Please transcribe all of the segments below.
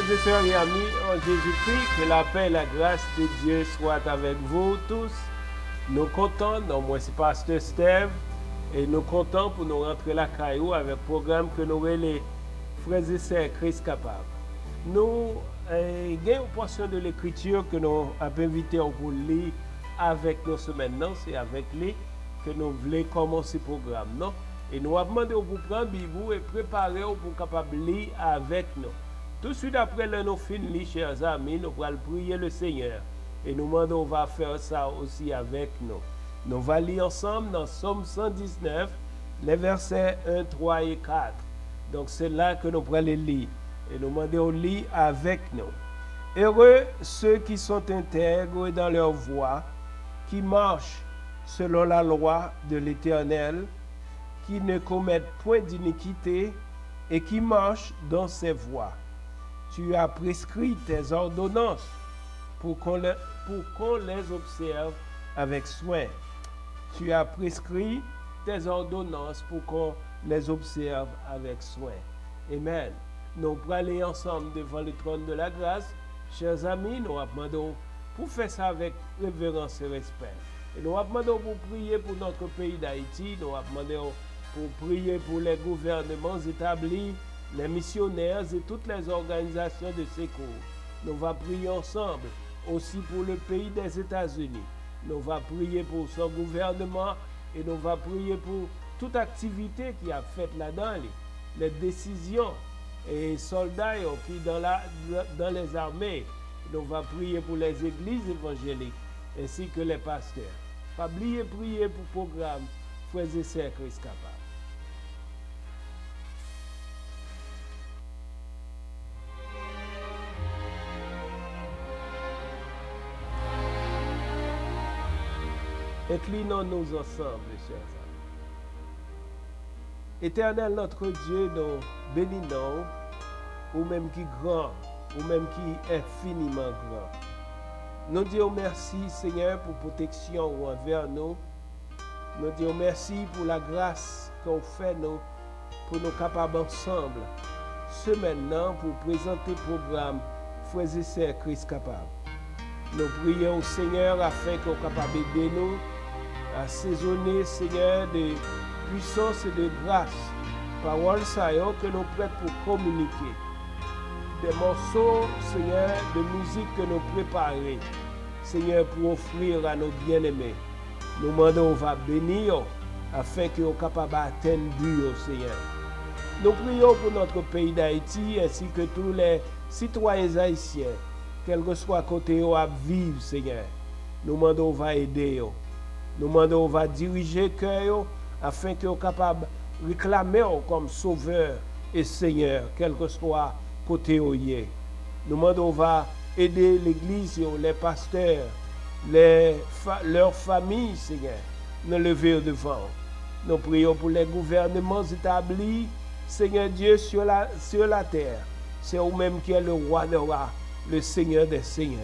Frères et sœurs et amis en Jésus-Christ, que la paix et la grâce de Dieu soient avec vous tous. Nous comptons, non, moi c'est Pasteur Steve, et nous comptons pour nous rentrer la caillou avec le programme que nous avons les Frères et sœurs Christ capable. Nous avons une portion de l'écriture que nous avons invité pour lire avec nous ce maintenant, c'est avec lui que nous voulons commencer le programme. Non? Et nous avons demandé pour prendre Bible et préparer pour capable lire avec nous. Tout de suite après nous finir, chers amis, nous allons prier le Seigneur. Et nous demandons, on va faire ça aussi avec nous. Nous allons lire ensemble dans Psaume 119, les versets 1, 3 et 4. Donc c'est là que nous allons lire. Et nous demandons, on lit avec nous. Heureux ceux qui sont intègres dans leur voie, qui marchent selon la loi de l'Éternel, qui ne commettent point d'iniquité et qui marchent dans ses voies. Tu as prescrit tes ordonnances pour qu'on les observe avec soin. Tu as prescrit tes ordonnances pour qu'on les observe avec soin. Amen. Nous allons aller ensemble devant le trône de la grâce. Chers amis, nous demandons pour faire ça avec révérence et respect. Et nous demandons pour prier pour notre pays d'Haïti. Nous demandons pour prier pour les gouvernements établis, les missionnaires et toutes les organisations de secours. Nous allons prier ensemble aussi pour le pays des États-Unis. Nous allons prier pour son gouvernement et nous allons prier pour toute activité qui a faite là-dedans, les décisions et soldats qui dans les armées. Nous allons prier pour les églises évangéliques ainsi que les pasteurs. Pas oublier prier pour le programme Frères et sœurs Christ capable. Inclinons-nous ensemble, chers amis. Éternel notre Dieu, nous bénissons, ou même qui est grand, ou même qui est infiniment grand. Nous disons merci, Seigneur, pour protection envers nous. Nous disons merci pour la grâce qu'on fait nous, pour nous capables ensemble, ce maintenant, pour présenter le programme Frères et sœurs Christ capable. Nous prions au Seigneur afin qu'on soit capable d'aider nous à saisonner, Seigneur, de puissance et de grâce. Parole ça que nous prêtons pour communiquer. Des morceaux, Seigneur, de musique que nous préparons, Seigneur, pour offrir à nos bien-aimés. Nous demandons, on va bénir afin qu'ils soient capables d'atteindre le but, Seigneur. Nous prions pour notre pays d'Haïti ainsi que tous les citoyens haïtiens, quel que soit côté où ils vivent, Seigneur. Nous demandons, on va aider. Nous demandons, on va diriger le cœur afin qu'ils soient capables de réclamer comme sauveur et Seigneur, quel que soit côté où il est. Nous demandons, on va aider l'église, les pasteurs, leurs familles, Seigneur, nous lever devant. Nous prions pour les gouvernements établis, Seigneur Dieu, sur la terre. C'est vous-même qui est le roi des rois, le Seigneur des seigneurs.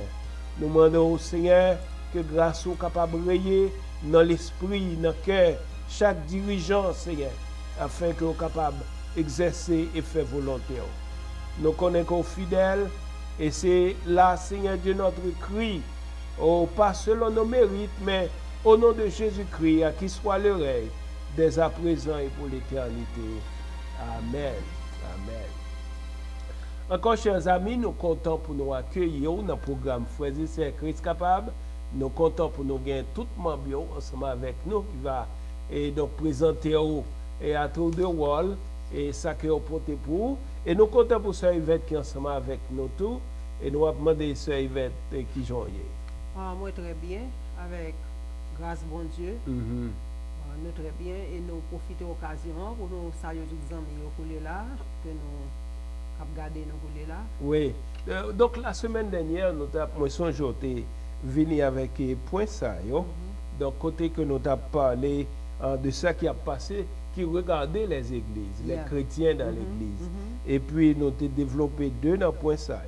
Nous demandons au Seigneur que grâce soit capable de rayer dans l'esprit, dans le cœur, chaque dirigeant, Seigneur, afin qu'il soit capable d'exercer et faire volonté. Nous connaissons fidèles et c'est là, Seigneur Dieu, notre cri, pas selon nos mérites, mais au nom de Jésus-Christ, à qui soit le règne, dès à présent et pour l'éternité. Amen. Amen. Encore, chers amis, nous comptons pour nous accueillir dans le programme Frères et sœurs Christ capable. Nous comptons pour nous gagner tout membre ensemble avec nous qui va donc présenter à tour de rôle et ça que vous portez pour. Et nous comptons pour Sœur Yvette qui est ensemble avec nous tous. Et nous avons demandé Sœur Yvette qui joue. Moi très bien, avec grâce bon Dieu. Nous très bien et nous profitons de l'occasion pour nous saluer tous les amis qui là, que nous avons gardé nous là. Oui. Donc la semaine dernière, nous avons venu avec un point ça. Donc côté que nous avons parlé de ça qui a passé, qui regardait les églises, les chrétiens dans l'église. Et puis nous avons développé deux points ça.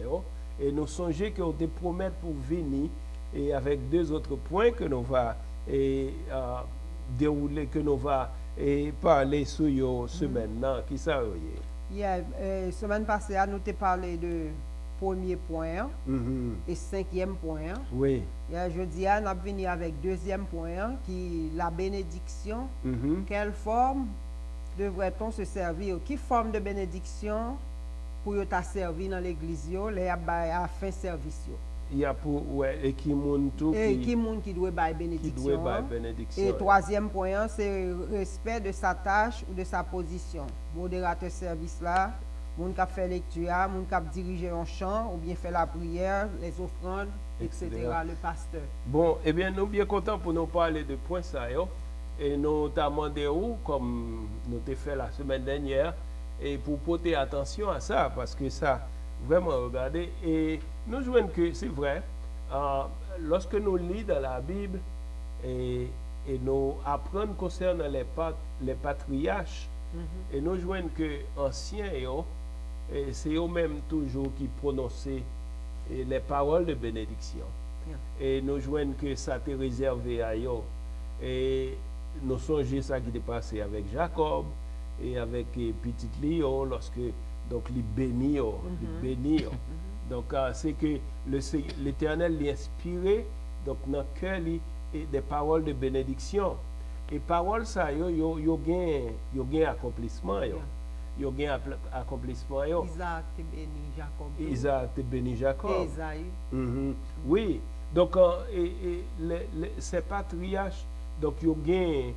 Et nous songeons qu'on te promettre pour venir et avec deux autres points que nous va dérouler, que nous va parler sur la semaine qui ça. Semaine passée, nous avons parlé de premier point et cinquième point. Oui. Et je dis, on a venu avec deuxième point, qui est la bénédiction. Quelle forme devrait-on se servir? Qui forme de bénédiction pour t'a servi dans l'église, les a fait service? Il y a pour et qui monde tout qui doit bailler bénédiction. Et troisième point, c'est le respect de sa tâche ou de sa position. Modérateur service là, monde qui fait lecture, monde qui dirige un chant ou bien fait la prière, les offrandes, etc. Le pasteur. Bon, eh bien, nous sommes bien contents pour nous parler de points ça. Et nous t'avons demandé comme nous t'ai fait la semaine dernière, et pour porter attention à ça, parce que ça, vraiment, regardez, et nous jouons que c'est vrai, lorsque nous lisons dans la Bible et nous apprenons concernant les patriarches, et nous jouons que anciens, c'est eux-mêmes toujours qui prononçaient les paroles de bénédiction. Et nous jouons que ça t'est réservé à eux. Et nous songeons ça qui est passé avec Jacob et avec petit Léo lorsque donc il bénit, donc c'est que l'Éternel l'inspiré donc dans le cœur des paroles de bénédiction et paroles ça yo gain accomplissement yo gain accomplissement Isaac te béni Jacob. Isaac te béni Jacob. Esaü. Oui, donc ces patriarches donc yo gain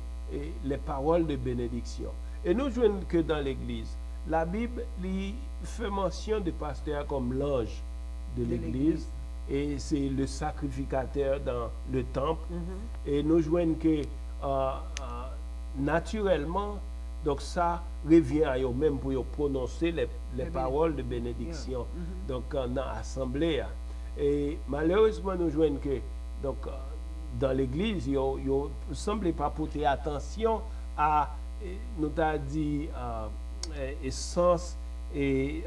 les paroles de bénédiction. Et nous voyons que dans l'Église, la Bible fait mention de pasteur comme l'ange de l'Église et c'est le sacrificateur dans le temple. Et nous voyons que naturellement, donc ça revient à eux même pour prononcer les paroles de bénédiction donc dans l'assemblée. Et malheureusement, nous voyons que donc, dans l'Église, ils ne semblent pas porter attention à nous t'a dit essence et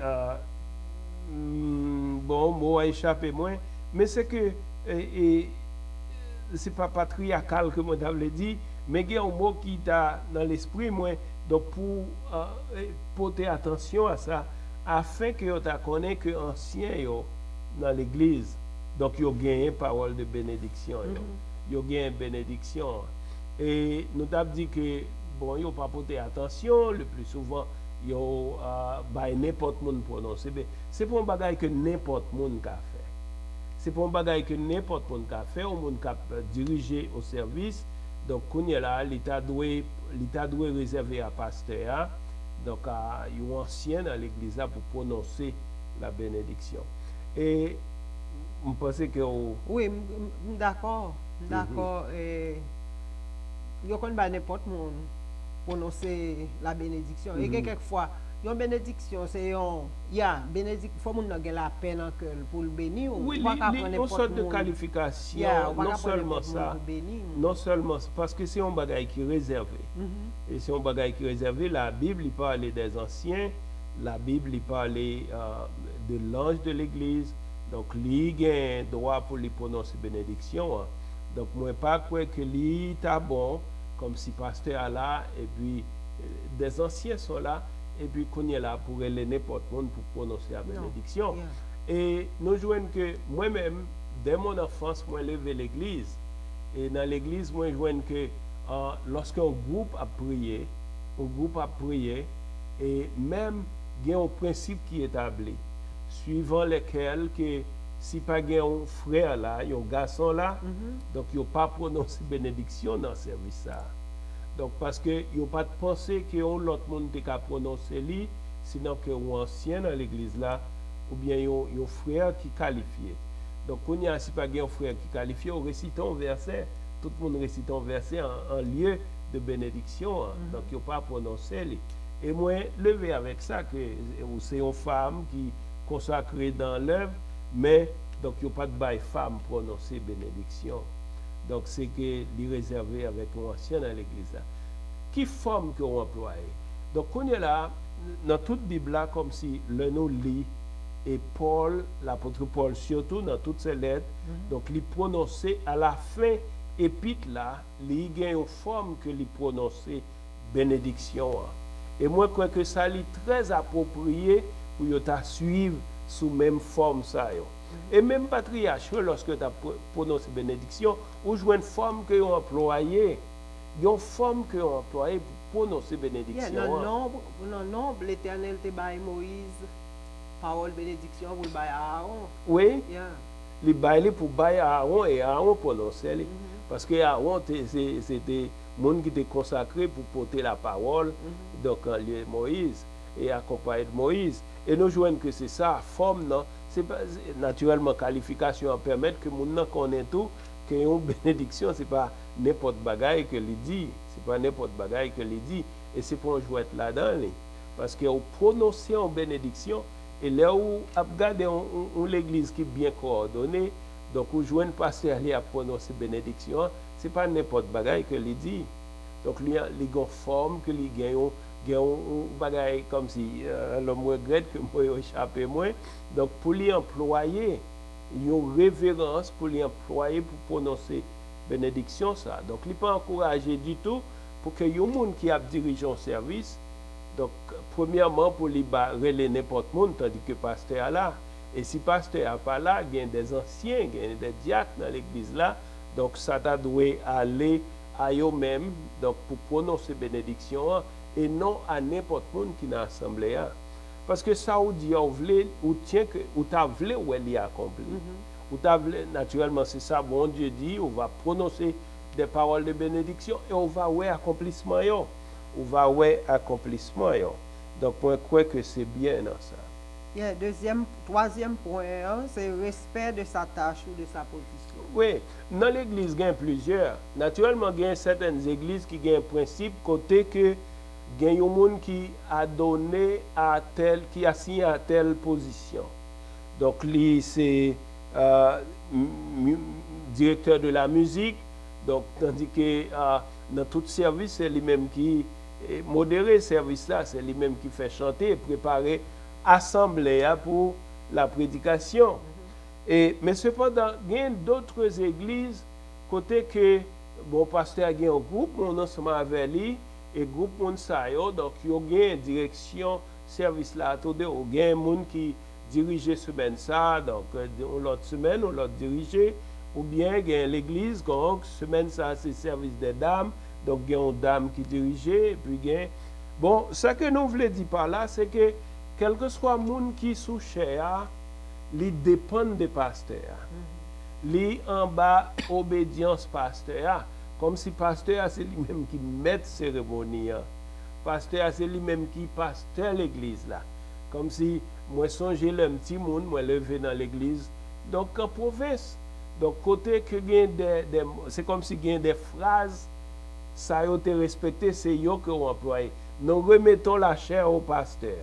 bon mot a échappé moins mais c'est que c'est pas patriarcal que moi t'avais dit mais il y a un mot qui t'a dans l'esprit moins donc pour porter attention à ça afin que tu connais que ancien dans l'église donc ils ont gagné parole de bénédiction ils ont gagné bénédiction et nous t'a dit que bon, ils n'ont pas porté attention, le plus souvent, ils ont n'importe monde prononcer. C'est pour un bagage que n'importe monde a fait. C'est pour un bagage que n'importe monde a fait, au monde qui a dirigé au service. Donc, quand il y a là, l'État doit réserver à pasteur, donc à un ancien dans l'église pour prononcer la bénédiction. Et je pense que. Oui, d'accord. D'accord. Il y a n'importe monde prononcer la bénédiction. Et quelquefois, une bénédiction, c'est bénédiction, il faut que nous la peine en cœur pour le bénir. Oui, une sorte de qualification, non seulement ça, non seulement parce que c'est un bagage qui est réservé. Et c'est un bagage qui est réservé. La Bible, il parle des anciens, la Bible, il parle de l'ange de l'Église. Donc, il a un droit pour lui prononcer bénédiction. Donc, moi, pas croire que lui est bon, comme si pasteur est là, et puis des anciens sont là, et puis qu'on est là pour aller n'importe qui pour prononcer la bénédiction. Et nous jouons que moi-même, dès mon enfance, moi, levé l'église. Et dans l'église, moi, je vois que lorsqu'un groupe a prié, et même, il y a un principe qui est établi, suivant lequel que si pas un frère là, un garçon là, donc il n'y a pas prononcé bénédiction dans ce service là. Donc parce que il n'y a pas de pensée que l'autre monde peut prononcer lui, sinon que un ancien dans l'église là, ou bien un frère qui qualifié. Donc quand il y a si pas un frère qui qualifié, on récite un verset, tout le monde récite un verset en lieu de bénédiction, donc il n'y a pas prononcé lui. Et moi, levé avec ça, que c'est une femme qui consacrée dans l'œuvre, mais donc il n'y a pas de bail femme prononcer bénédiction. Donc c'est que les réservé avec un ancien dans l'église. Qui forme que on emploie? Donc on est là, dans toute Bible là, comme si le nom lit, et Paul, l'apôtre Paul, surtout dans toutes ses lettres, donc il prononçait à la fin épître là, il y a une forme que il prononçait bénédiction. Et moi je crois que ça est très approprié pour suivre sous même forme ça yo. Et même patriarche lorsque tu as prononcé bénédiction, ou jouer une forme que ont employé, une forme que ont employé pour prononcer bénédiction. Dans le nombre, l'Éternel te baille Moïse, parole bénédiction pour le baille Aaron. Oui. Yeah. Les bailler pour bailler Aaron et Aaron prononcer. Parce que Aaron c'était monde qui était consacré pour porter la parole, donc en lieu de Moïse et accompagné de Moïse. Et nous jouons que c'est ça, forme non, c'est pas naturellement qualification permettre que moun connaît tout que une bénédiction c'est pas n'importe bagaille que lui dit, c'est pas n'importe bagaille que lui dit et c'est pour jouer là-dedans parce que au prononcer en bénédiction et là où regarder l'église qui est bien coordonnée, donc où jouer un pasteur aller à prononcer bénédiction, c'est pas n'importe bagaille que lui dit. Donc lui il a une forme que lui gagne un bagaille comme si l'homme regrette que moi échappé moins. Donc pour lui employer une révérence pour lui employer pour prononcer bénédiction ça. Donc il pas encourager du tout pour que y monde qui a dirigé un service. Donc premièrement pour lui relayer n'importe monde tandis que pasteur là et si pasteur a pas là, il y a des anciens, il y a des diacres dans l'église là. Donc ça doit aller à eux-mêmes donc pour prononcer bénédiction et non à n'importe monde qui dans l'assemblée. Parce que ça ou dit ou tient que ou t'a voulu ou elle y accompli. Ou t'a voulu naturellement c'est ça bon Dieu dit, on va prononcer des paroles de bénédiction et on va ouais accomplissement yo. On va ouais accomplissement yo. Donc moi je crois que c'est bien dans ça. Yeah, troisième point, c'est le respect de sa tâche ou de sa position. Oui, dans l'église, il y a plusieurs. Naturellement, il y a certaines églises qui ont un principe côté que il y a un monde qui a donné à tel, qui a signé à telle position. Donc, lui, c'est directeur de la musique. Donc, tandis que dans tout service, c'est lui-même qui modère le service là, c'est lui-même qui fait chanter et préparer assemblée pour la prédication. Mais cependant, il y a d'autres églises côté que bon pasteur a un groupe on ensemble avec lui et groupe on ça donc il y a une direction service là attendez il y a un monde qui dirige semaine ça donc l'autre semaine on l'autre diriger ou bien il y a l'église donc semaine ça c'est service des dames donc il y a une dame qui dirige et puis il y a bon ce que nous voulons dire par là c'est que quel que soit le monde qui sous cher li dépend de pasteur. Li en bas obédience pasteur. Comme si pasteur c'est lui-même qui met cérémonie. Pasteur c'est lui-même qui pasteur l'église là. Comme si moi songer le petit monde moi lever dans l'église. Donc en province. Donc côté que c'est comme si gagne des phrases ça yo te respecté c'est yo que on employé. Nous remettons la chair au pasteur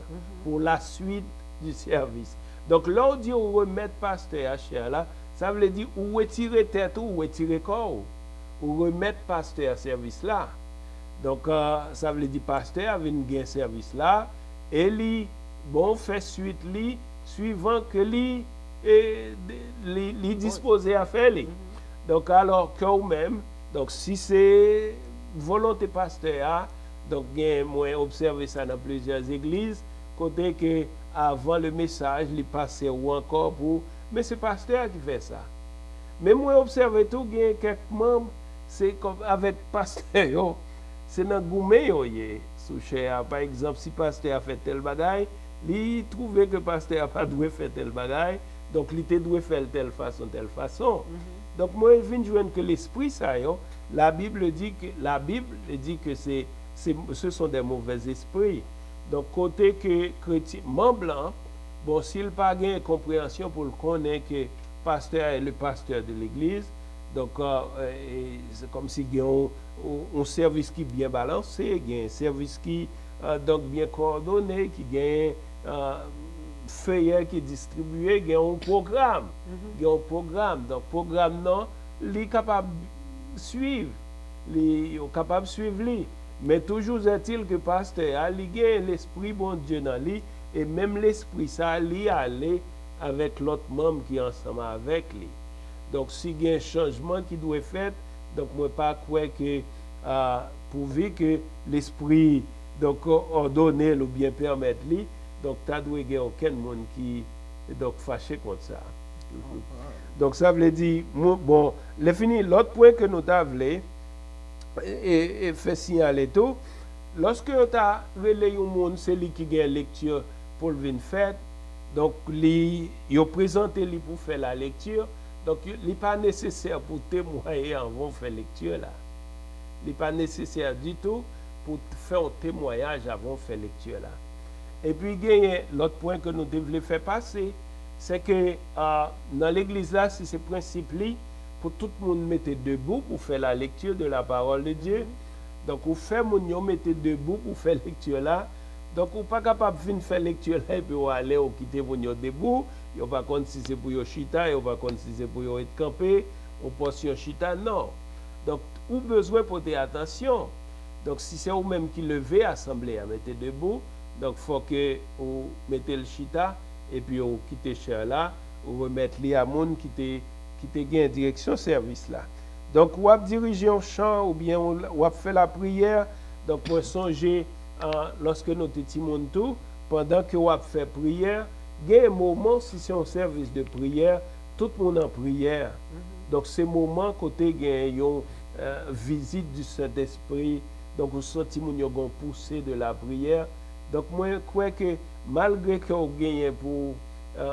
pour la suite du service. Donc, là, on dit on remet pasteur à chair là, ça veut dire ou retirer tête ou retirer corps, ou remettre pasteur à service là. Donc, ça veut dire pasteur a un service là, et lui, bon, fait suite lui, suivant que lui disposé à faire lui. Donc, alors que vous-même, donc si c'est volonté pasteur, donc, moi, observé ça dans plusieurs églises, côté que avant le message, il passait ou encore pour. Mais c'est le pasteur qui fait ça. Mais moi, observé tout, il y a quelques membres, c'est comme avec le pasteur, c'est dans le gourmet, sous cher. Par exemple, si le pasteur a fait tel bagaille, il trouvait que le pasteur n'a pas dû faire tel bagaille, donc il était dû faire telle façon. Donc, moi, je viens de joindre que l'esprit, ça, la Bible dit que ce sont des mauvais esprits. Donc, côté que chrétien, membre blanc, bon, s'il n'a pas de compréhension pour le connaître que le pasteur est le pasteur de l'église, donc c'est comme s'il y a un service qui est bien balancé, il y a un service qui donc bien coordonné, qui a feuillet qui est distribué, il y a un programme. Il y a un programme. Donc, le programme, non, il est capable de suivre. Il est capable de suivre lui. Mais toujours est-il que le pasteur a lié l'esprit bon Dieu dans lui et même l'esprit ça lui aller avec l'autre membre qui est ensemble avec lui. Donc s'il y a un changement qui doit être fait, donc moi pas croire que pourvu que l'esprit donc ordonné ou bien permettre lui, donc tu doit y avoir aucun monde qui Et donc, fâché contre ça. Donc, ça veut dire, bon, les fini, l'autre point que nous avons et fait signaler tout, lorsque tu as relayé au monde, c'est lui qui a une lecture pour le venir faire, donc, il a présenté pour faire la lecture, donc, il n'est pas nécessaire pour témoigner avant de faire la lecture là. Il n'est pas nécessaire du tout pour faire un témoignage avant de faire la lecture là. Et puis, l'autre point que nous devons faire passer, c'est que dans l'église là, c'est ce principe-là, pour tout le monde mettre debout pour faire la lecture de la parole de Dieu. Donc, vous faites mon mettre debout pour faire la lecture là. Donc, vous n'êtes pas capable de faire la lecture là et puis vous allez ou quitter mon debout. Vous ne pas compte si c'est pour vous chita, vous ne pas compte si c'est pour vous être campé, ou portion chita, non. Donc, vous avez besoin de porter attention. Donc, si c'est vous-même qui levez l'assemblée à mettre debout, donc il faut que vous mettez le chita et puis vous quittez cher là, vous remettez les amons qui te gagne direction service là. Donc, vous avez dirigé un chant ou bien vous avez fait la prière. Donc, pour songer, lorsque nous étions tout, pendant que vous avez fait prière, il y a un moment, si c'est un service de prière, tout le monde en prière. Donc, c'est moment côté il y a une visite du Saint-Esprit. Donc, vous sentez qu'il y a une poussée de la prière. Donc, moi, je crois que malgré que vous gagnez pour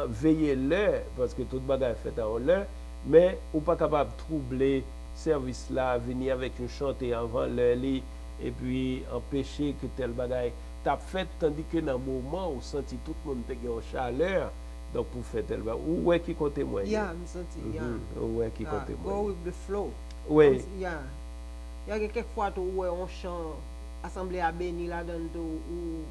veiller l'heure, parce que tout le monde est fait en l'heure, mais vous n'êtes pas capable de troubler le service là, venir avec une chanter avant l'heure, et puis empêcher que tel bagaille t'a fait, tandis que dans le moment où vous sentez tout le monde est en chaleur, donc pour faire tel bagaille, où est qui compte témoigner? Yeah, je sens, où est qui compte témoigner? Go with the flow. Oui. Il y a quelquefois où on chante, assemblée à béni là-dedans, où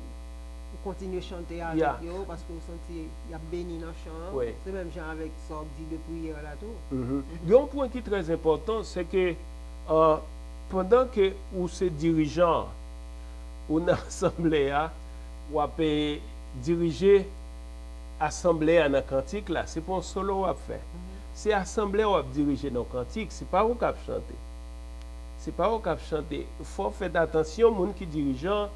continuer à chanter avec eux parce que vous sentez il y a béni dans le chant. Oui. C'est même genre avec sorte de prière là tout. Il y a un point qui est très important, c'est que pendant que vous êtes dirigeant ou dans l'assemblée, vous avez dirigé l'assemblée dans le cantique là, c'est pas un solo à faire. C'est l'assemblée où vous dirigez dans le cantique, c'est pas vous qui avez chanté. C'est pas vous qui avez chanté. Il faut faire attention aux gens qui dirigeant.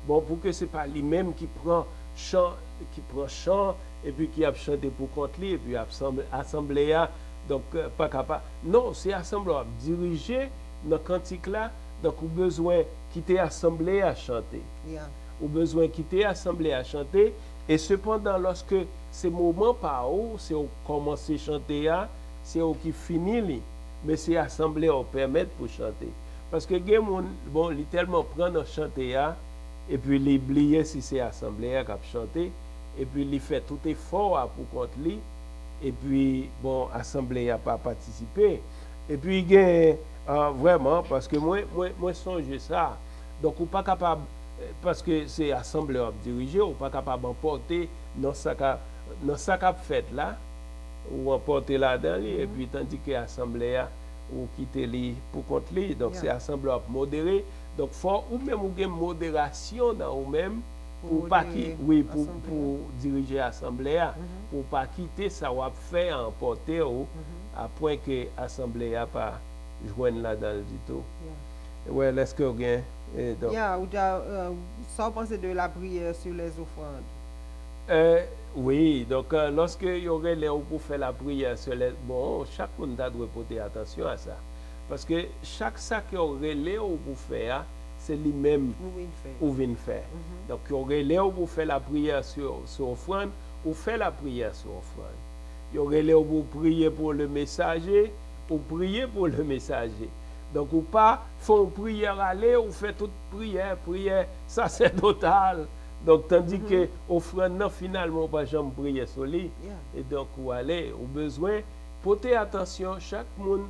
Bon, pour que ce n'est pas lui-même qui prend chant et puis qui a chanté pour contre lui et puis assemblée donc pas capable. Non, c'est assemblée diriger dans le cantique là, donc vous avez besoin de quitter l'assemblée à chanter. Vous avez besoin de quitter l'assemblée à chanter et cependant lorsque ce moment pas où c'est vous commencez à chanter c'est vous qui finit mais c'est l'assemblée qui permet pour chanter parce que bon littéralement prendre chanter et puis il oublier si c'est l'assemblée qui a chanté et puis il fait tout effort pour contre lui et puis bon l'assemblée n'a pas participé et puis il gagne vraiment parce que moi songe ça donc on pas capable parce que c'est l'assemblée qui dirige on pas capable d'emporter dans ça qu'a fait là ou emporter là-dedans et puis tandis que l'assemblée ou quitter lui pour contre lui donc c'est l'assemblée modérée. Donc, il faut ou même une modération dans vous-même pour pas pour diriger l'assemblée, pour pas quitter ça ou faire emporter à point que l'assemblée n'a pas joindre là-dedans du tout. Ouais, est-ce que vous avez ça penser de la prière sur les offrandes. Oui, donc lorsque il y aurait les pour faire la prière sur les bon, chaque monde doit porter attention à ça. Parce que chaque sac qui aurait les pour faire, c'est lui-même ou vient faire. Donc, il aurait les pour faire la prière sur offrande, ou faire la prière sur offrande. Il aurait les pour prier pour le messager, ou prier pour le messager. Donc, ou pas faire une prière aller, ou faire toute prière sacerdotale. Donc, tandis que offrande, finalement, pas jamais prier sur lui. Et donc, ou aller, ou besoin, porter attention, chaque monde.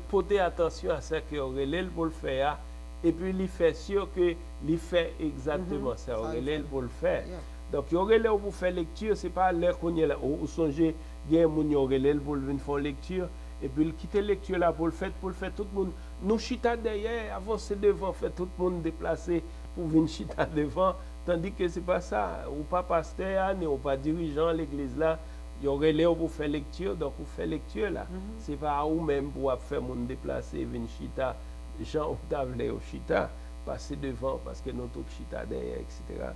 Porter attention à ce que Aurélie pour le faire et puis il fait sûr que il fait exactement ça Aurélie pour le faire. Donc Aurélie pour faire lecture c'est pas l'heure qu'on est là ou songer bien mon Aurélie pour venir faire lecture et puis il quitter lecture là pour le faire tout le monde nous chita derrière avancer devant faire tout le monde déplacer pour venir chita devant tandis que c'est pas ça ou pas pasteur ou pas dirigeant l'église là. Il y aurait l'air pour faire lecture, donc vous faites lecture là. C'est pas à vous-même pour faire mon déplacer, venir chita, Jean Octave au chita, passer devant parce que nous tous chita derrière, etc.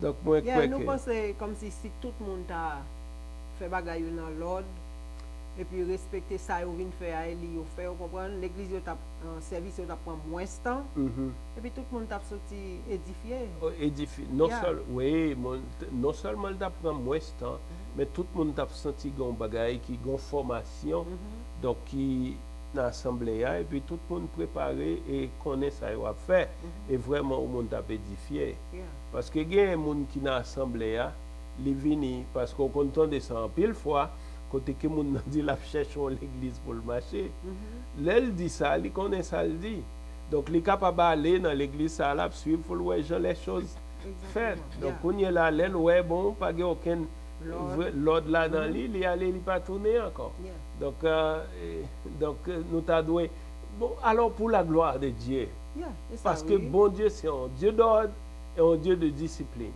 Donc moi nous pensons comme si tout le monde a faire bagay yo dans l'ordre et puis respecter ça yo vinn faire a li yo fait, vous comprenez, l'église yo t'a service yo t'a prend moins de temps et puis tout le monde t'a sorti édifié. Édifié. Non, Yeah. non seulement il prend moins de temps, mais tout le monde t'a senti gon bagay qui gon formation donc qui dans l'assemblée et puis tout le monde préparé et connaît ça yo a fait et vraiment au monde t'a édifié. Yeah. Parce que il y a des gens qui dans l'assemblée, ils viennent parce qu'on compte de ça en pile fois, côté que les gens dit la cherche l'église pour le marché. L'elle dit ça, il connaît ça, il dit. Donc, il est capable d'aller dans l'église, ça là, suivre, il faut voir les choses faites. Donc, Yeah. on y est là, l'elle, ouais, bon, pas aucun l'ordre là dans l'île, il allait, il pas tourner encore. Yeah. Donc, nous t'avons dit, bon, alors pour la gloire de Dieu. Yeah, c'est ça, Parce que oui. bon Dieu, c'est un Dieu d'ordre et un Dieu de discipline.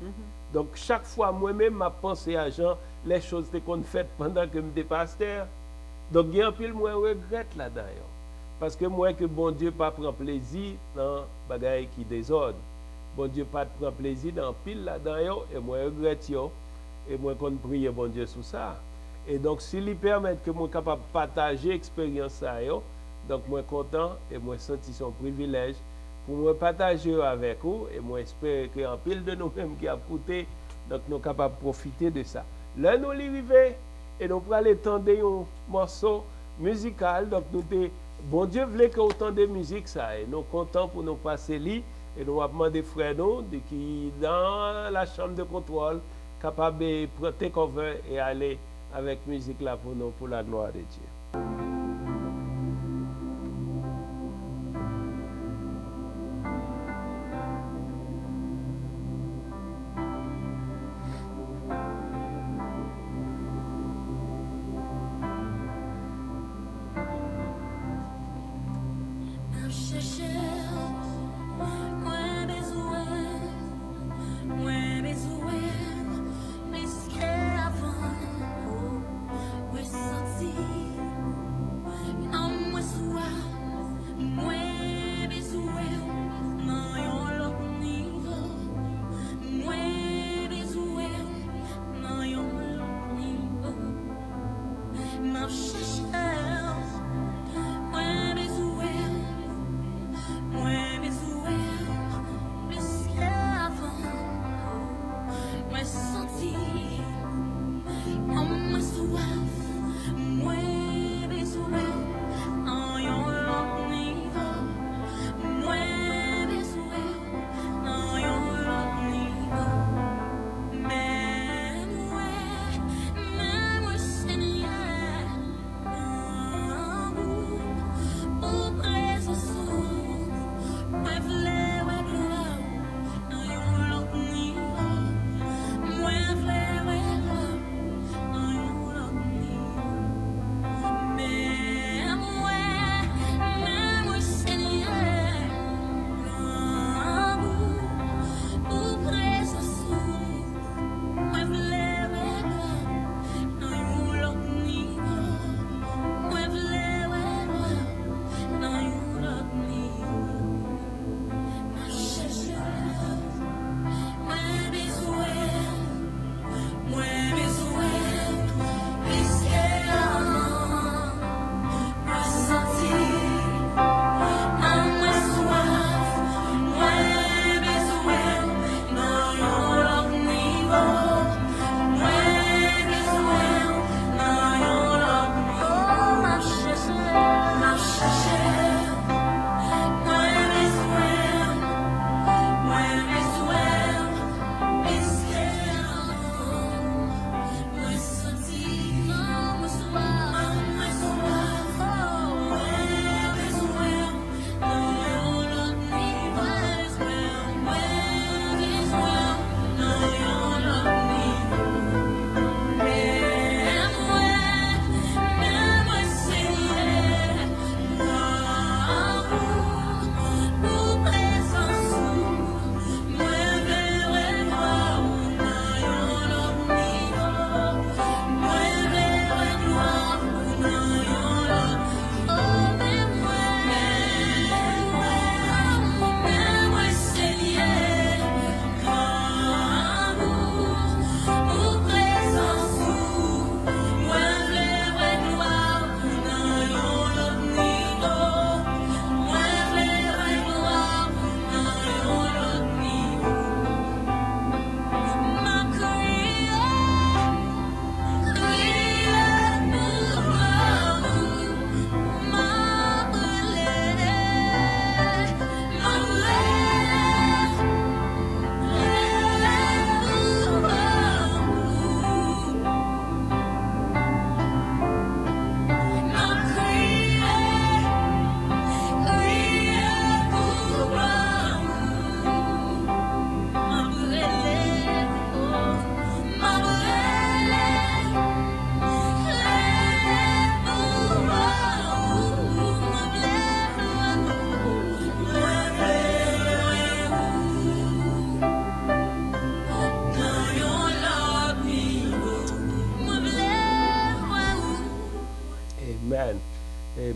Donc, chaque fois, moi-même, je pensé à Jean, les choses qu'on fait pendant que j'étais pasteur. Donc, il y a un peu, moi, regrette là-dedans. Parce que moi, que bon Dieu pas prend plaisir dans les choses qui désordre. Bon Dieu pas prend plaisir dans pile là-dedans, et moi, regrette yo. Et moi, qu'on prie bon Dieu sur ça. Et donc, s'il lui permet que moi capable de partager l'expérience ça, donc moi content et moi senti son privilège pour me partager avec vous et moi espère que en pile de nous-mêmes qui a coûté, donc nous capables de profiter de ça. Là nous arrivons et nous prenons le temps de un morceau musical, donc nous bon Dieu voulait que autant de musique ça et nous contents pour nous passer li et nous avons demandé frère nous de qui dans la chambre de contrôle capable de prendre tes cover et aller avec musique là pour nous pour la gloire de Dieu.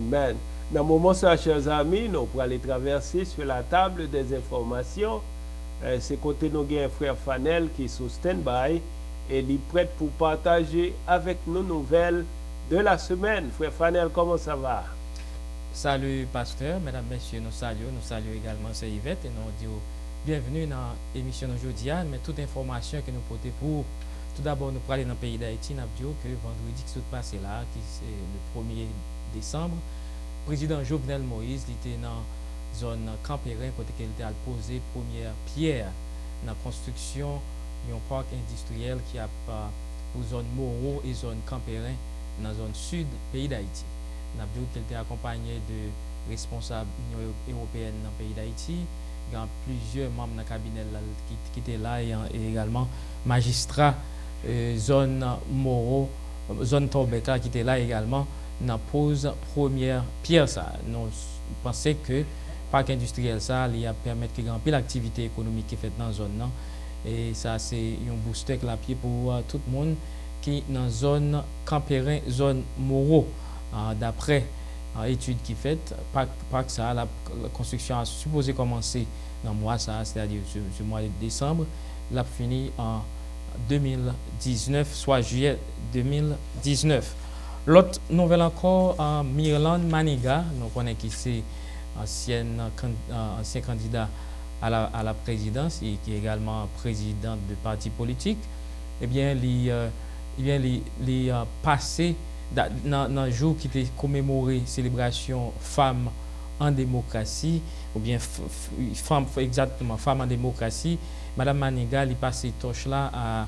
Amen. Dans le moment ça, chers amis, nous pourrons aller traverser sur la table des informations. C'est côté nous avons un frère Fanel qui est sous stand-by et il est prêt pour partager avec nous nouvelles de la semaine. Frère Fanel, comment ça va? Salut pasteur, mesdames, messieurs, nous saluons également c'est Yvette et nous disons bienvenue dans l'émission d'aujourd'hui, mais toute information que nous portons pour tout d'abord nous parler dans le pays d'Haïti, nous disons que vendredi qui s'est passé là, qui c'est le 1er décembre, le président Jovenel Moïse était dans la zone Campérin, côté qu'il a posé première pierre dans la construction d'un parc industriel qui a pour zone Moreau et zone Campérin dans la zone sud pays d'Haïti. Nous avons dit qu'il était accompagné de responsables de l'Union européenne dans le pays d'Haïti. Il y a plusieurs membres dans le cabinet qui étaient là et également magistrats zone Moro, zone Torbeka qui étaient là également dans la pose première pierre. Nous pensons que le parc industriel ça il permet que grand l'activité économique qui est faite dans la zone. Et ça c'est un booster la pied pour tout le monde qui est dans la zone Campérin, zone Moro. D'après l'étude qui est faite, la construction a supposé commencer dans le mois, c'est-à-dire le mois de décembre, l'a fini en 2019, soit juillet 2019. L'autre nouvelle encore, Mirland Maniga, nous connaissons qui c'est ancien candidat à la présidence et qui est également président de parti politique. Eh bien, il a passé dans le jour qui était commémoré célébration femmes en démocratie ou bien femme en démocratie, Madame Maniga il passe torche là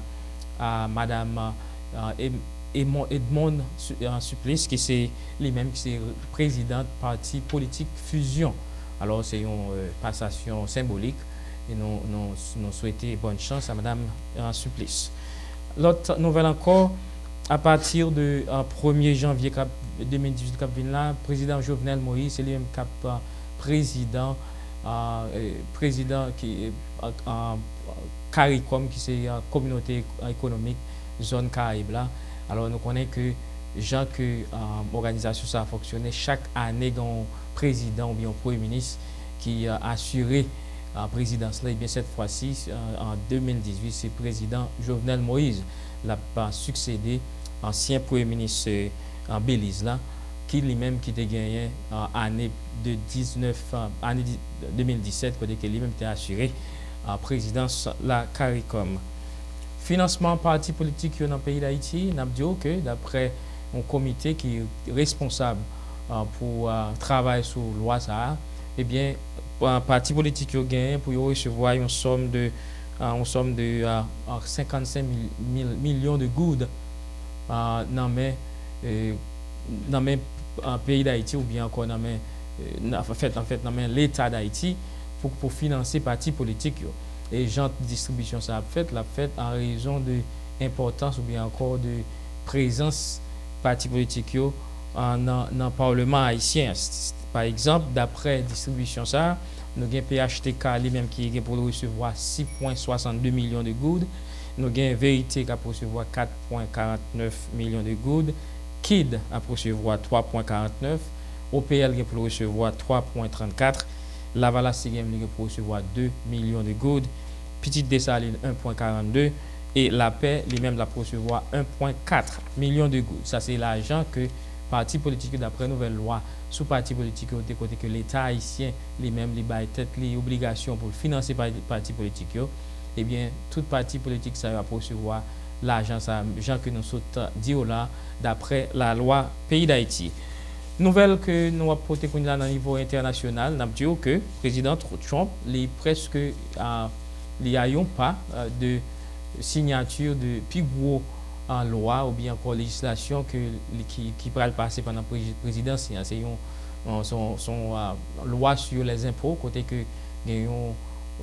à Madame Edmond Supplice qui c'est lui-même qui c'est président parti politique Fusion. Alors c'est une passation symbolique et nous souhaitons bonne chance à Madame Supplice. L'autre nouvelle encore, à partir de 1er janvier 2018, le président Jovenel Moïse, c'est lui-même qui président qui CARICOM, qui c'est la communauté économique zone Caraïbe là. Alors nous connaissons que gens que l'organisation ça a fonctionné chaque année un président ou bien un premier ministre qui a assuré la présidence là. Et bien cette fois-ci en 2018 c'est président Jovenel Moïse l'a succédé ancien premier ministre en Belize là qui lui-même qui était gagné en année 2017 côté que lui-même était assuré en présidence la CARICOM. Financement parti politique dans le pays d'Haïti, n'a dit que d'après un comité qui est responsable pour travailler sur la loi ça, eh bien un parti politique qui a gagné pour recevoir une somme de 55 millions de goudes dans le pays d'Haïti ou bien encore dans l'État d'Haïti pour financer parti politique. Et genre de distribution ça a fait en raison de l'importance ou bien encore de présence parti politique dans le Parlement haïtien. Par exemple, d'après distribution ça, nous avons PHTK lui-même qui est pour recevoir 6,62 millions de goudes. Nous avons Vérité qui a pour recevoir 4,49 millions de goudes. KID a pour recevoir 3,49. OPL qui a pour recevoir 3,34. Lavala Sigem qui a pour recevoir 2 millions de goudes. Petite Dessaline 1,42. Et la paix lui-même la pour recevoir 1,4 millions de goudes. Ça c'est l'argent que parti politique d'après nouvelle loi sous parti politique côté que l'État haïtien lui-même les bail tête les obligations pour financer parti politique yo. Eh bien tout parti politique ça va recevoir l'argent ça gens que nous saute dire là d'après la loi pays d'Haïti. Nouvelle que nous avons porté là au niveau international, n'a dit que président Trump les presque il y a pas de signature de plus gros en loi ou bien encore législation qui pourra passer pendant la présidence. C'est son loi sur les impôts, côté que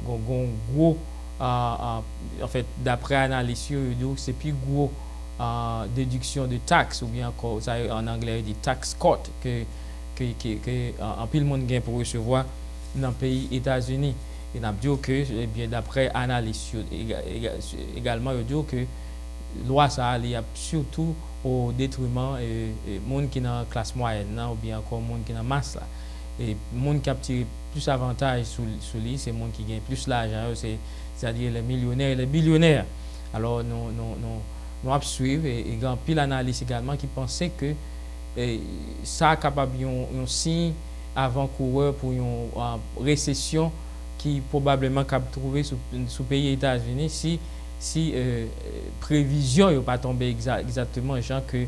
gros en fait d'après analyse c'est plus gros déduction de taxes ou bien encore ça en anglais dit tax cut que en pile monde gain pour recevoir dans le pays États-Unis. Et n'a dit que eh bien d'après analyse également il dit que loi ça il y a surtout au détriment monde qui dans classe moyenne ou bien encore monde qui dans masse là et monde qui a tiré plus avantage sur lui c'est monde qui gagne plus l'argent c'est-à-dire les millionnaires et les billionnaires alors nous suivre et grand pile analyse également qui pensait que ça capable un signe avant-coureur pour une récession qui probablement cap trouver sous pays États-Unis si prévision yo pas tomber exactement gens que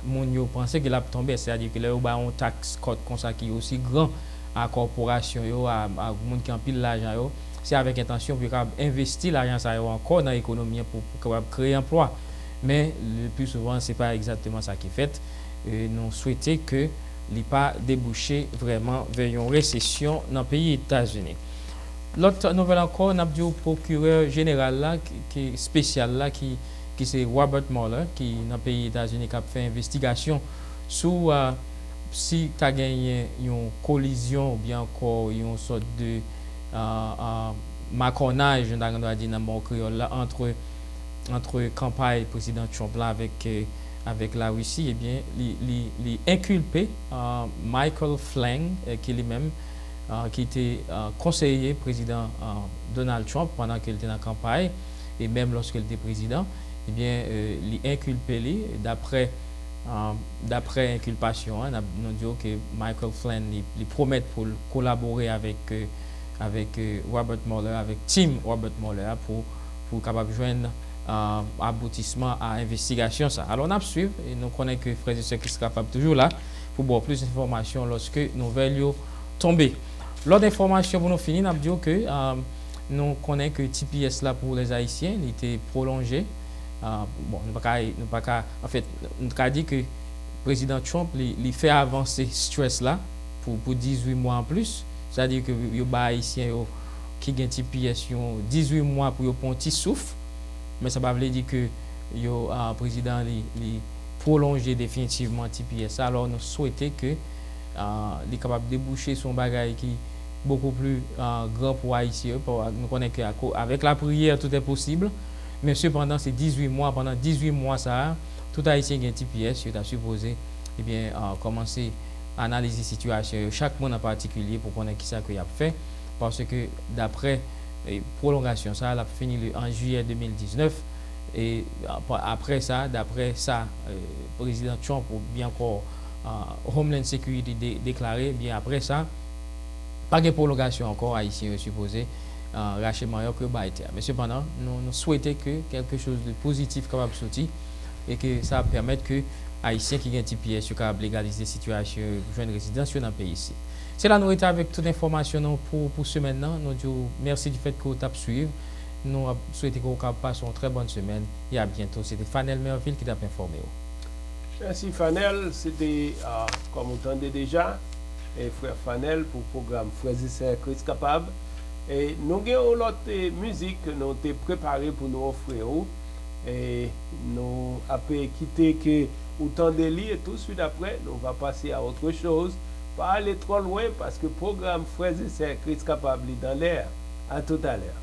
mon yo pensait que l'a tomber c'est-à-dire que là on un tax code comme ça qui est aussi grand à corporation yo à monde qui en pile l'argent yo c'est avec intention pour investir l'argent ça yo encore dans l'économie pour créer emploi mais le plus souvent c'est pas exactement ça qui est fait nous souhaitons que il pas déboucher vraiment vers une récession dans le pays États-Unis. L'autre nouvelle encore, on a dit au procureur général là, qui est spécial là, qui c'est Robert Mueller, qui dans le pays États-Unis qui a fait investigation sur si tu as gagné une collision ou bien encore une sorte de macronage dans le monde créole là entre campagne président Trump là avec la Russie, eh bien, il inculpé Michael Flynn, qui lui-même qui était conseiller président Donald Trump pendant qu'il était dans la campagne et même lorsqu'il était président, eh bien, il inculpé lui d'après inculpation, nous disons que Michael Flynn il promet pour collaborer avec Robert Mueller, avec Team Robert Mueller pour capable joindre aboutissement à investigation ça. Alors on a suivre et nous connaissons que frères et sœurs qui sont capables toujours là pour avoir plus d'informations lorsque nouvelles tombent. L'autre information pour nous finir, nous disons que nous connaissons que TPS là pour les Haïtiens, il était prolongé. Bon, en fait, nous avons dit que le président Trump il fait avancer stress là pour 18 mois en plus. C'est-à-dire que les Haïtiens qui ont TPS 18 mois pour prendre un petit souffle. Mais ça ne veut pas dire que le président prolonge définitivement TPS. Alors nous souhaitons que il est capable de déboucher son bagage qui est beaucoup plus grand pour Haïti. Nous connaissons qu'avec la prière, tout est possible. Mais cependant, c'est 18 mois. Pendant 18 mois, ça, tout Haïtien qui a un TPS, il est supposé commencer à analyser la situation. Chaque monde en particulier pour connaître qui ça qu'il a fait. Parce que d'après prolongation, ça a fini en juillet 2019. Et après ça, d'après ça, président Trump ou bien encore Homeland Security déclaré, bien après ça, pas de prolongation encore haïtien supposé racheter Mario que Baïté. Mais cependant, nous souhaitons que quelque chose de positif capable sortir et que ça permette que haïtiens qui gagnent TPS capable légaliser la situation, joindre résidence dans le pays ici. C'est là nous étions avec toute l'information pour ce maintenant. Nous disons merci du fait que vous avez suivi. Nous souhaitons que vous passiez une très bonne semaine et à bientôt. C'était Fanel Merville qui t'a informé. Merci Fanel. C'était, comme vous entendez déjà, frère Fanel pour le programme Frères et Sœurs Christ Capable. Et nous avons l'autre musique que nous avons préparée pour nous offrir. Et nous avons quitté que vous entendez lire et tout de suite après, nous allons passer à autre chose. Pas aller trop loin parce que le programme Frères et Sœurs Christ Capable est dans l'air. À tout à l'heure.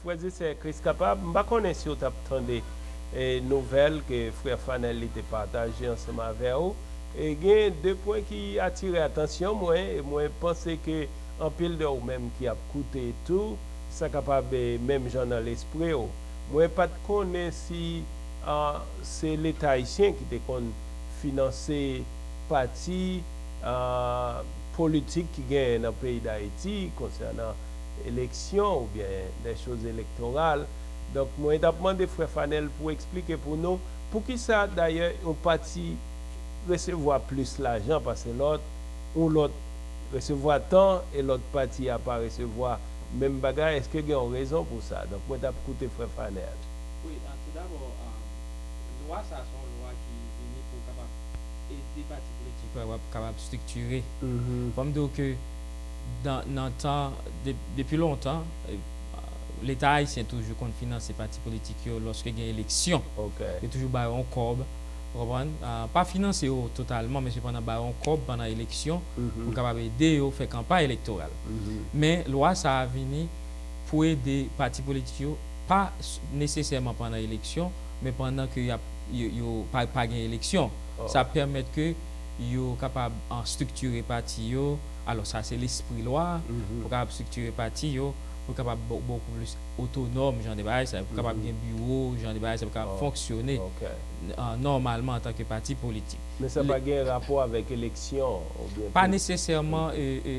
frère c'est Christ capable, je ne sais pas si vous attendez nouvelle que frère Fanel était partagé ensemble avec vous. Et il y a 2 points qui attirent l'attention moi et moi pense que en pile de vous même qui a coûté tout, ça capable même gens dans l'esprit. Moi pas de connaître si c'est l'État haïtien qui te financer parti politique qui gagne dans le pays d'Haïti concernant élection ou bien des choses électorales. Donc, moi, j'ai demandé frère Fanel pour expliquer pour nous, pour qui ça, d'ailleurs, un parti recevoir plus l'argent, parce que l'autre recevoir tant et l'autre parti n'a pas recevoir même bagage. Est-ce qu'il y a une raison pour ça? Donc, moi, j'ai écouté frère Fanel. Oui, tout d'abord, loi, ça, sont loi qui viennent pour capable aider partis politiques pour capable structurer. Comme donc que dans le temps, depuis longtemps, l'État haïtien toujours compte financer les partis politiques lorsqu'il y a une élection. Il y a toujours un corps. Pas financé totalement, mais cependant un corps pendant l'élection pour capable aider à faire campagne électorale. Mais la loi ça a venu pour aider les partis politiques, pas nécessairement pendant l'élection, mais pendant qu'il n'y a pas d'élection. Ça permet que yo capable en structurer parti yo. Alors ça c'est l'esprit loi pour capable structurer parti yo, pour capable beaucoup plus autonome genre de bail, ça pour capable bien bureau genre de bail, ça pour capable fonctionner normalement en tant que parti politique. Mais ça n'a pas un rapport avec l'élection ou bien pas nécessairement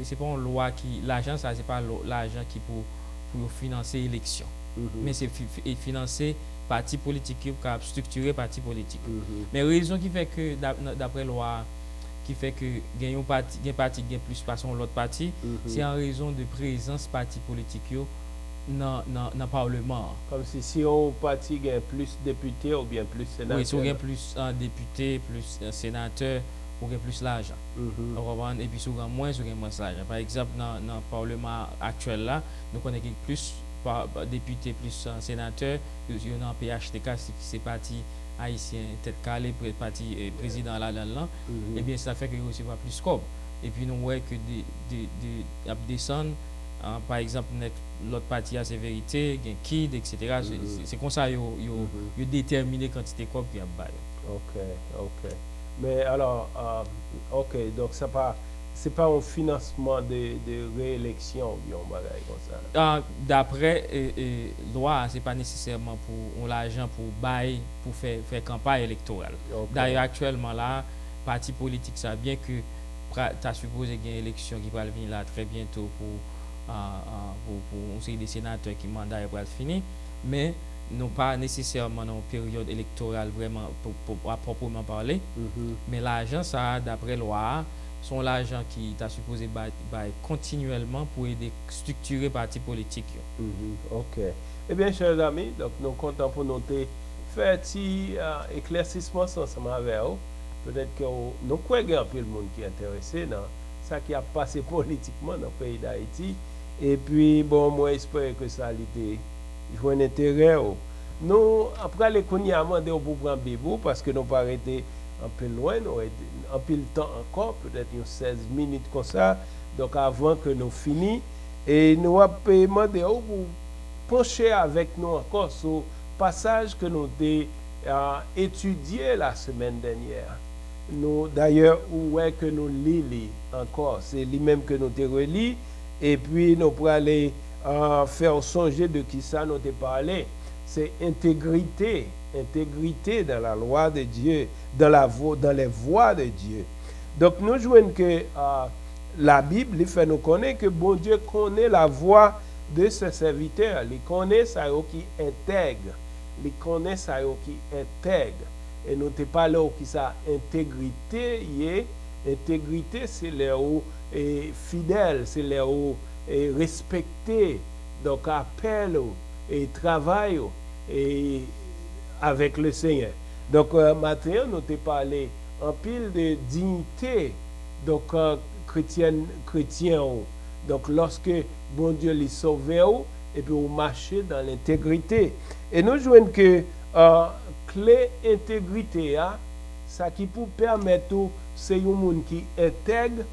c'est pas une loi qui l'argent ça c'est pas l'argent qui pour financer l'élection. Mais c'est financer parti politique qui capable structurer parti politique. Mais raison qui fait que d'après loi qui fait que gagne un parti gagne plus façon l'autre parti, c'est en raison de présence parti politique yo dans le parlement. Comme si un parti gagne plus députés ou bien plus sénateurs. Oui, si on gagne plus députés, plus sénateurs, on gagne plus l'argent. Et puis si on gagne moins l'argent. Par exemple dans le parlement actuel là, nous connaissons plus députés plus sénateurs, il y a un PHTK c'est parti haïtien tête calée pour être parti président là et bien ça fait que recevoir plus scope et puis nous voyons que des descendre par exemple l'autre parti a ses vérités gain kid etc. C'est comme ça yo déterminer quantité quoi qui a bail. OK. Mais alors OK, donc ça pas c'est pas un financement de réélection ou bien un bagage comme ça. D'après loi, c'est pas nécessairement pour l'argent pour bail pour faire campagne électorale. D'ailleurs actuellement là, parti politique ça bien que tu as supposé qu'il y a une élection qui va venir là très bientôt pour une série de sénateurs qui mandat va finir, mais non pas nécessairement dans une période électorale vraiment pour à proprement parler. Mais l'argent ça d'après loi sont l'argent qui t'a supposé bailler continuellement pour aider structurer parti politique. OK. Eh bien, chers amis, donc nous comptons pour noter faire petit éclaircissement ensemble avec vous. Peut-être que nous croyons un peu le monde qui est intéressé dans ça qui a passé politiquement dans le pays d'Haïti. Et puis, bon, moi, j'espère que ça a été un intérêt. Nous, après les cognes, on va pour prendre Bibou parce que nous pas arrêté un peu loin, un peu de temps encore, peut-être 16 minutes comme ça, donc avant que nous finissions, et nous avons demandé pour pencher avec nous encore sur le passage que nous avons étudié la semaine dernière. Nous, d'ailleurs, où est que nous lisons encore, c'est lui-même que nous avons relu, et puis nous pourrons aller faire songer de qui ça nous a parlé. C'est intégrité dans la loi de Dieu, dans les voies de Dieu. Donc nous jouons que la Bible fait nous connaître que bon Dieu connaît la voie de ses serviteurs, il connaît ça qui intègre, et nous te parlons qui ça intégrité, intégrité c'est les fidèles, c'est les respecter, donc appel et travail et avec le Seigneur. Donc maintenant nous te parlé en pile de dignité donc chrétien donc lorsque bon Dieu les sauve et puis on marche dans l'intégrité et nous jouons que clé intégrité ça qui pour permettre c'est un monde qui intègre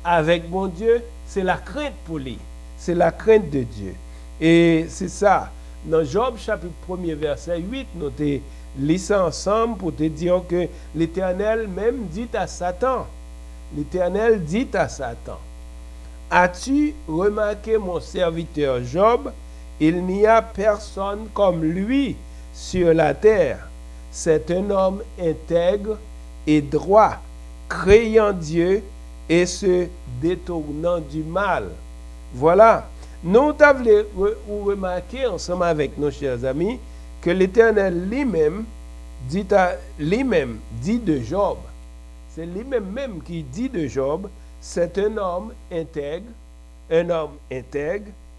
avec bon Dieu, c'est la crainte pour lui, c'est la crainte de Dieu et c'est ça. dans Job chapitre 1er verset 8, nous te lisons ensemble pour te dire que l'Éternel même dit à Satan, l'Éternel dit à Satan, as-tu remarqué mon serviteur Job? Il n'y a personne comme lui sur la terre. C'est un homme intègre et droit, craignant Dieu et se détournant du mal. Voilà. Nous avons remarqué ensemble avec nos chers amis que l'Éternel lui-même dit de Job. C'est lui-même qui dit de Job, c'est un homme intègre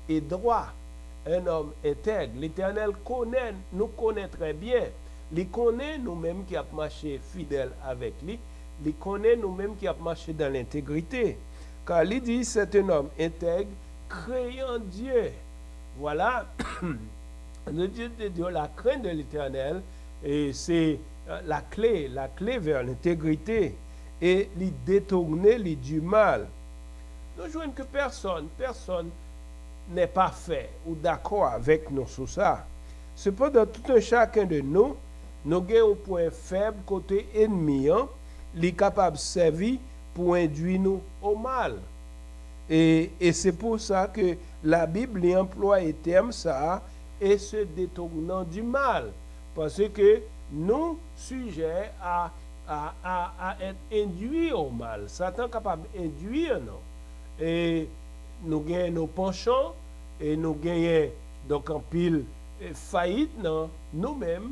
et droit. Un homme intègre. L'Éternel nous connaît très bien. Il connaît nous-mêmes qui avons marché fidèle avec lui. Il connaît nous-mêmes qui avons marché dans l'intégrité. Car il dit c'est un homme intègre, craignant Dieu. Voilà. Le Dieu de Dieu, la crainte de l'Éternel, et c'est la clé vers l'intégrité et lui détourner du mal. Nous jouons que personne n'est pas fait ou d'accord avec nous sur ça. Cependant, tout un chacun de nous avons un point faible côté ennemi, il est capable de servir pour induire nous au mal. Et c'est pour ça que la Bible emploie le terme ça, et se détournant du mal. Parce que nous, sujets à être induits au mal. Satan est capable d'induire nous. Et nous gagnons nos penchants, et nous gagnons donc en pile faillite nous-mêmes,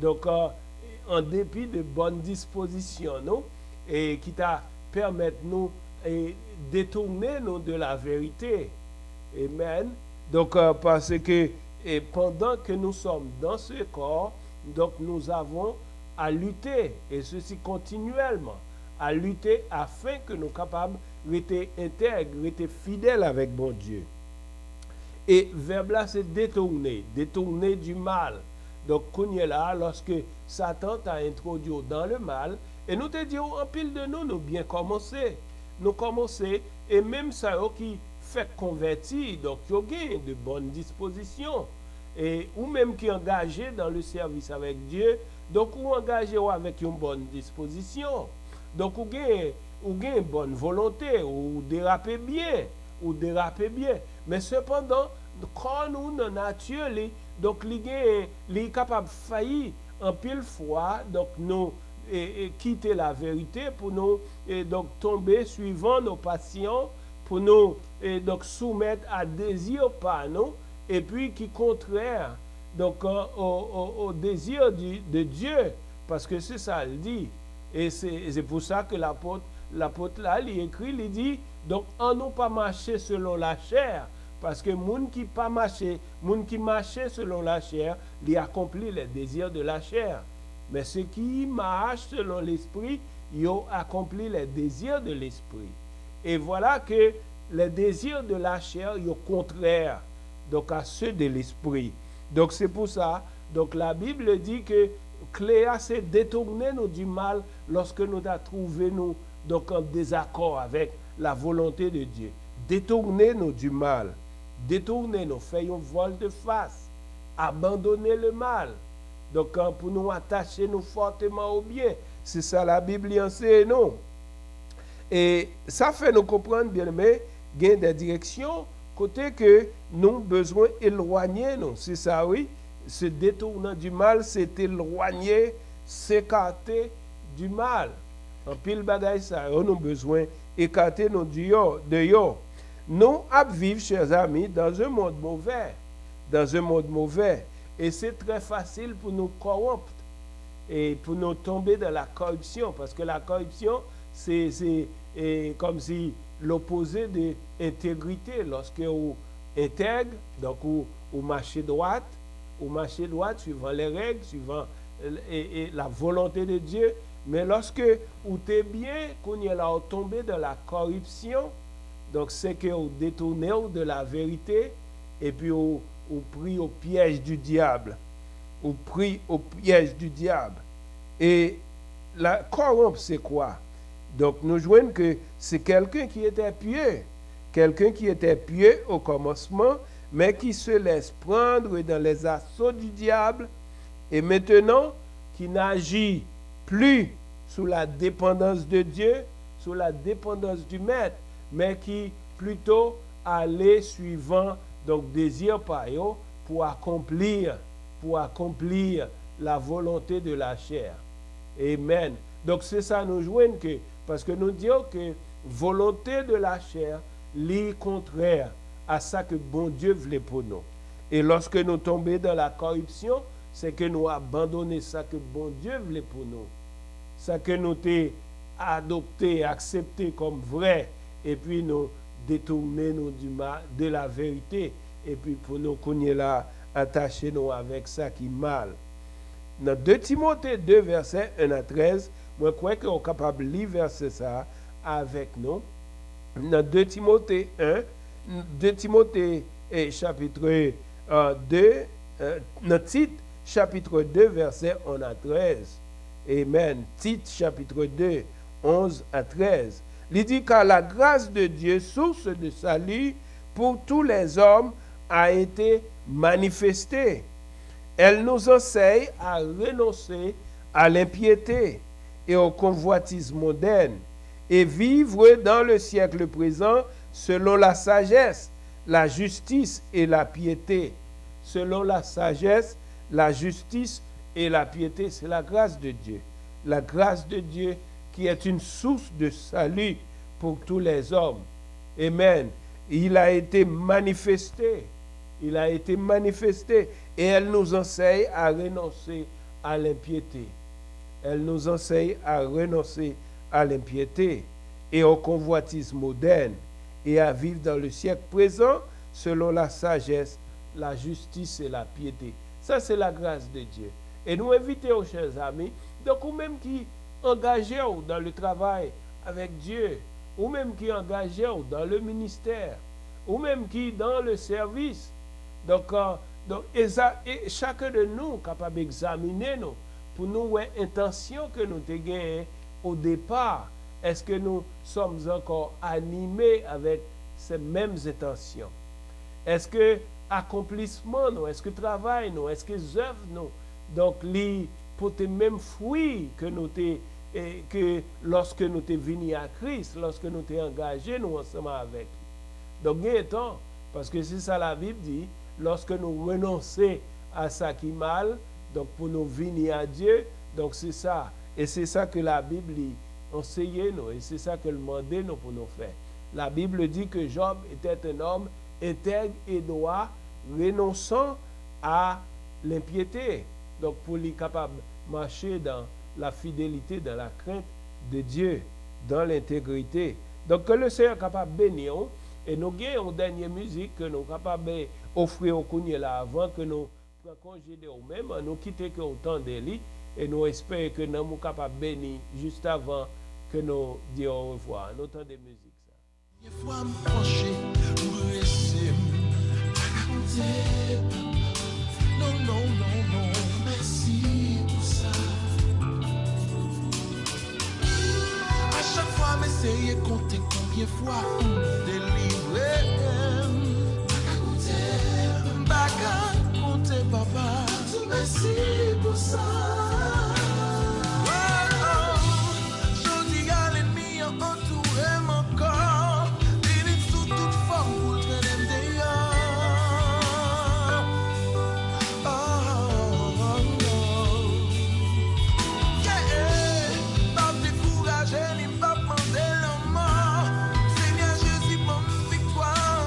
donc en dépit de bonnes dispositions, nous, et qui t'a permettre nous détourner nous de la vérité. Amen. Donc parce que pendant que nous sommes dans ce corps, donc nous avons à lutter, et ceci continuellement, à lutter afin que nous soyons capables d'être intègres, d'être fidèles avec bon Dieu. Et verbe là, c'est détourner du mal. Donc, là, lorsque Satan t'a introduit dans le mal, et nous te disons, en pile de nous bien commencé. Nous commencer, et même ça qui fait convertir, donc il y a de bonnes dispositions. Et ou même qui est engagé dans le service avec Dieu, donc ou engagé avec une bonne disposition. Donc ou une bonne volonté, ou déraper bien. Mais cependant, quand nous, dans la nature, donc il est capable de faillir en pile fois, donc nous quitter la vérité pour nous donc tomber suivant nos passions, pour nous donc soumettre à désir par nous, et puis qui contraire donc au désir de Dieu, parce que c'est ça il dit, et c'est pour ça que l'apôtre là il écrit, il dit donc en nous pas marcher selon la chair, parce que moun qui marchait selon la chair, il accomplit les désirs de la chair. Mais ceux qui marchent selon l'esprit, ils ont accompli les désirs de l'esprit. Et voilà que les désirs de la chair, ils sont contraires donc à ceux de l'esprit. Donc c'est pour ça, donc la Bible dit que Cléa s'est détourné nous du mal lorsque nous avons trouvé nous donc en désaccord avec la volonté de Dieu. Détournez-nous du mal. Détournez-nous, faisons vol de face. Abandonnez le mal. Donc, pour nous attacher nous fortement au bien. C'est ça la Bible enseigne nous. Et ça fait nous comprendre, bien aimé, qu'il y a des directions, côté que nous avons besoin d'éloigner nous. C'est ça, oui. Se détournant du mal, c'est éloigner, s'écarter du mal. En pile bagaille, ça, nous avons besoin d'écarter nous de yo. Nous vivons, chers amis, dans un monde mauvais. Et c'est très facile pour nous corrompre et pour nous tomber dans la corruption. Parce que la corruption, c'est comme si l'opposé de l'intégrité. Lorsque vous intègre, donc vous marchez droite, suivant les règles, suivant la volonté de Dieu. Mais lorsque vous êtes bien, qu'on est là, vous tombez dans la corruption, donc c'est que vous détournez de la vérité et puis vous pris au piège du diable. Et la corrompre, c'est quoi? Donc nous jouons que c'est quelqu'un qui était pieux au commencement, mais qui se laisse prendre dans les assauts du diable et maintenant qui n'agit plus sous la dépendance de Dieu, sous la dépendance du maître, mais qui plutôt allait suivant donc désir par eux pour accomplir la volonté de la chair. Amen. Donc c'est ça nous joignent que parce que nous disons que volonté de la chair est contraire à ça que bon Dieu voulait pour nous. Et lorsque nous tombons dans la corruption, c'est que nous abandonnons ça que bon Dieu voulait pour nous. Ça que nous avons adopté, accepté comme vrai, et puis nous détournons du mal, de la vérité, et puis pour nous cogner là, attacher nous avec ça qui est mal. Dans 2 Timothée 2, versets 1 à 13, moi je crois qu'on est capable de lire verset ça avec nous. Dans 2 Timothée 1, 2 Timothée chapitre 2, notre titre, chapitre 2, verset 1 à 13. Amen. Titre, chapitre 2, 11 à 13. Il dit car la grâce de Dieu, source de salut pour tous les hommes, a été manifestée. Elle nous enseigne à renoncer à l'impiété et au convoitisme moderne et vivre dans le siècle présent selon la sagesse, la justice et la piété. Selon la sagesse, la justice et la piété, c'est la grâce de Dieu. La grâce de Dieu qui est une source de salut pour tous les hommes. Amen. Il a été manifesté. Il a été manifesté. Et elle nous enseigne à renoncer à l'impiété. Elle nous enseigne à renoncer à l'impiété et au convoitisme moderne et à vivre dans le siècle présent selon la sagesse, la justice et la piété. Ça, c'est la grâce de Dieu. Et nous invitons, chers amis, donc ou même qui engagés dans le travail avec Dieu, ou même qui engagés dans le ministère, ou même qui dans le service. Donc chacun de nous est capable d'examiner nous pour nous intention que nous avons gagné au départ. Est-ce que nous sommes encore animés avec ces mêmes intentions? Est-ce que accomplissement nous, est-ce que travail nous, est-ce que œuvres nous, donc les pour les mêmes fruits que nous que lorsque nous sommes venus à Christ, lorsque nous sommes engagés nous ensemble avec lui. Donc il est temps, parce que c'est ça la Bible dit, lorsque nous renonçons à ça qui est mal, donc pour nous venir à Dieu, donc c'est ça. Et c'est ça que la Bible enseigne nous, et c'est ça que le demande nous pour nous faire. La Bible dit que Job était un homme intègre et droit, renonçant à l'impiété. Donc pour lui capable de marcher dans la fidélité, dans la crainte de Dieu, dans l'intégrité. Donc que le Seigneur est capable de bénir, et nous avons une dernière musique que nous sommes capables d'offrir au Kounye là avant que nous prenions congé de nous-mêmes, nous quittons que autant de lui, et nous espérons que nous sommes capables de bénir juste avant que nous disions au revoir. Nous temps de musique. Des fois, me pencher pour essayer. Non, non, non, non, merci pour ça. À chaque fois, m'essayer compter combien de fois délivré. Bagarre, compter papa. Merci pour ça. Je dis à l'ennemi entouré mon corps. Sous toute forme pour traîner d'ailleurs. Pas décourager, ni pas demander la mort. Seigneur Jésus, mon victoire.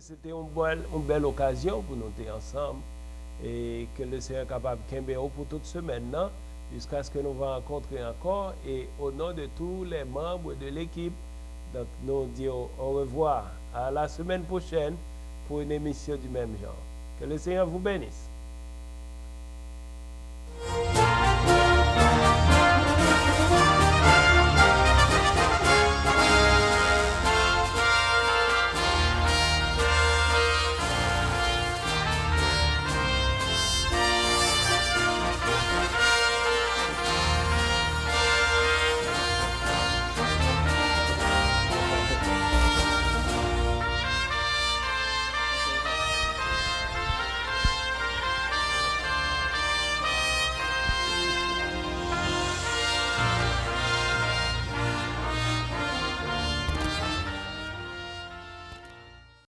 c'était une belle occasion pour nous être ensemble et que le Seigneur est capable de camber pour toute semaine là, jusqu'à ce que nous va rencontrer encore. Et au nom de tous les membres de l'équipe, donc nous disons au revoir à la semaine prochaine pour une émission du même genre. Que le Seigneur vous bénisse.